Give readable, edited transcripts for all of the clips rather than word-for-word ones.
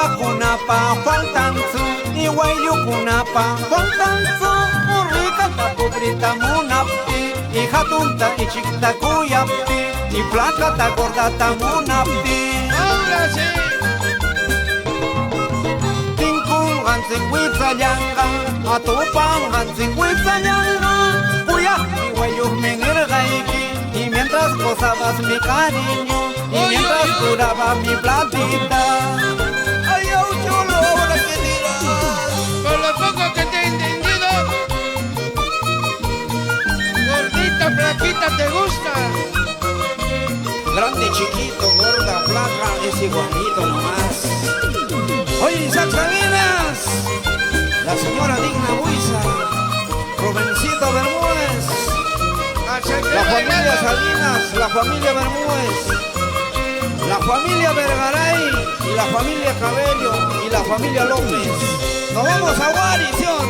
Kuyakunapa faltanzu Iwayllukunapa faltanzu Urrikata pubrita munapti Y hatunta y chiquita kuyapti Y placata gordata munapti. ¡Ahora sí! Hansin Huitzayanga, Atupan Hansin Huitzayanga, Cuya mi huello me engaiki, y mientras gozabas mi cariño, y mientras duraba mi platita. Ay, yo chulo, ahora que dirás. Por lo poco que te he entendido, gordita, flaquita, ¿te gusta? Grande, chiquito, gorda, flaca, es igualito nomás. Oye, Isaac Salinas, la señora Digna Buiza, Rubencito Bermúdez, la familia Salinas, la familia Bermúdez, la familia Vergaray, y la familia Cabello, y la familia López. Nos vamos a Guarición.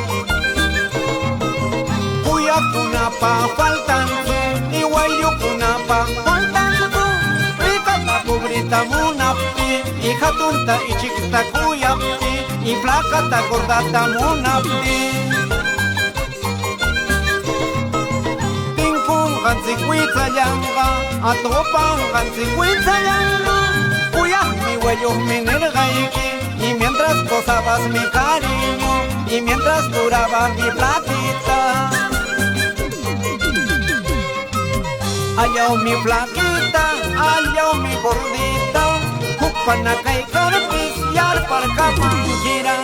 Cuyapunapa faltanzu, Iguayupunapa faltanzu, Ricata pubrita munapti, y jatunta y chiquita kuyapti, y flacata gordata munapti. Tinkun hansi Huitzayanga, Atopan hansi Huitzayanga, Cuya mi huello me engaiki, y mientras gozabas mi cariño, y mientras duraba mi platita. Ayaw mi flaquita, ayaw mi gordita, Hupanakay karpis, yar parkamangira.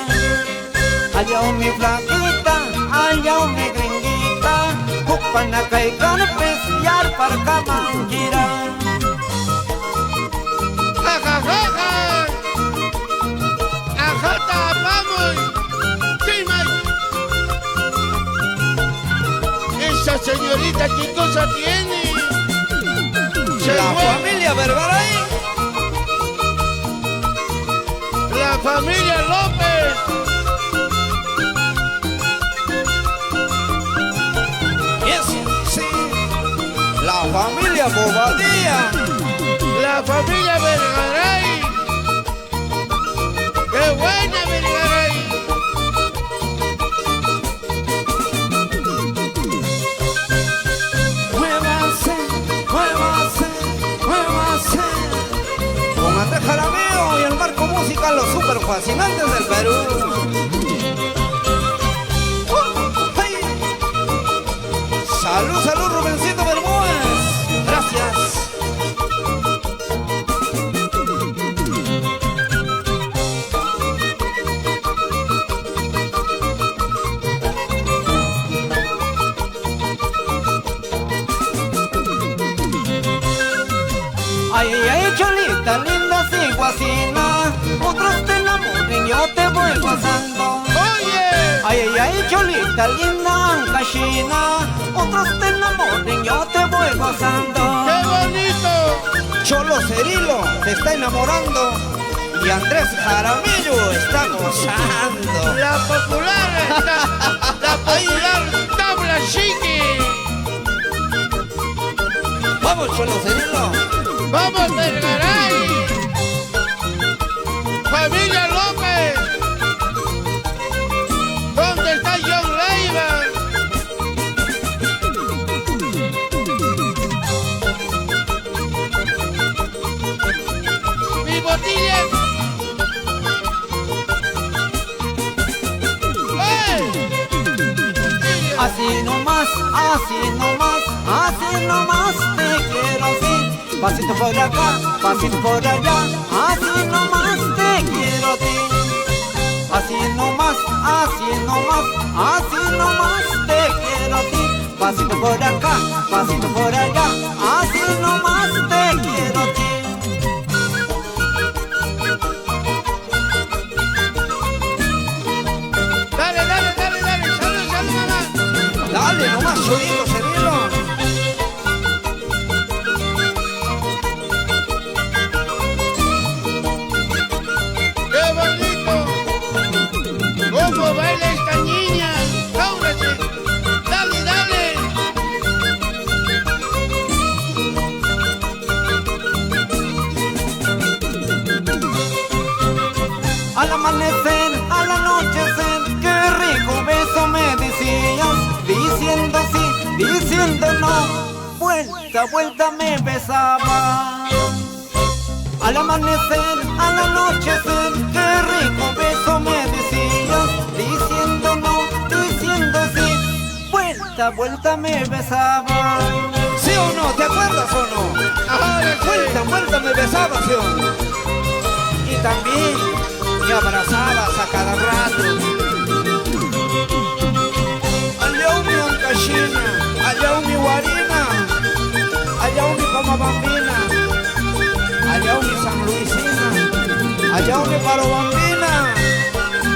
Ayaw mi flaquita, ayaw mi gringuita, Hupanakay karpis, yar parkamangira. ¡Ja, ja, ja, ja! ¡Ajata, vamos! ¡Sí, Mike! Esa señorita, ¿qué cosa tiene? La familia Vergaray, la familia López, sí, la familia Bobadilla, la familia Vergaray. ¡Qué buena Vergaray! muévase, muévase, muévase. Con Andrés Jaramillo y el Marco Música, los super fascinantes del Perú. ¡Hey! Salud, salud, Rubencito Bermúdez. Gracias. Ay, ay, ay, cholita linda, sigo asina. Otros te enamoren, yo te voy gozando. ¡Oye! Ay, ay, ay, cholita linda, ancashina. Otros te enamoren, yo te voy gozando. ¡Qué bonito! Cholo Cerilo te está enamorando y Andrés Jaramillo está gozando. La popular tabla chiqui. Vamos, Cholo Cerilo. ¡Vamos, Vergaray! ¡Familia López! ¿Dónde está John Leiva? ¡Mi botella! ¡Ey! Así nomás, así nomás, así nomás te quiero así. Pasito por acá, pasito por allá, así nomás te quiero a ti. Así nomás, así nomás, así nomás te quiero a ti. Pasito por acá, pasito por allá, así nomás te quiero a ti. Dale, dale, dale, dale, salud, salud, mamá. Dale nomás, Cholito Cerilo. ¡Qué bonito! ¿Cómo baila esta niña? ¡Ahora sí! ¡Dale, dale! vuelta me besaba. Al amanecer, al anochecer, qué rico beso me decías, diciendo no, diciendo sí, vuelta me besaba. ¿Sí o no? ¿Te acuerdas o no? Ahora sí. Vuelta me besabas, ¿sí o no? Y también me abrazabas a cada rato. Allá mi Ancashina, allá mi Guarina, allá mi Comabambina, allá mi San Luisina, allá mi Parobambina.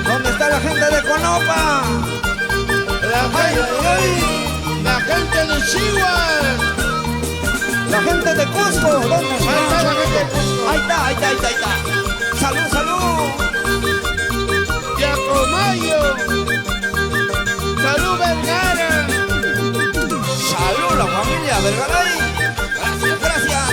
¿Dónde está la gente de Conopa? La gente de Chihuahua. La gente de Cusco, ¿dónde Ahí está la gente de está? Cusco. Ahí está. Salud, salud. Yacomayo. Salud Vergara. Salud, la familia Vergaray. Gracias.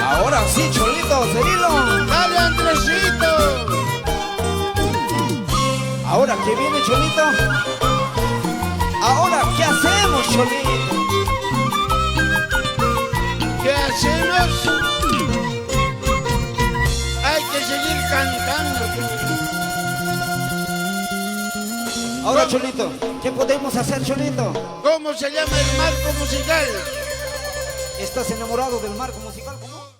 Ahora sí, Cholito, Cirilo. Dale, Andresito. Ahora que viene, Cholito. Ahora, ¿qué hacemos, Cholito? ¿Qué hacemos? Hay que seguir cantando. Ahora, Cholito, ¿qué podemos hacer, Cholito? ¿Cómo se llama el marco musical? ¿Estás enamorado del marco musical? ¿Cómo?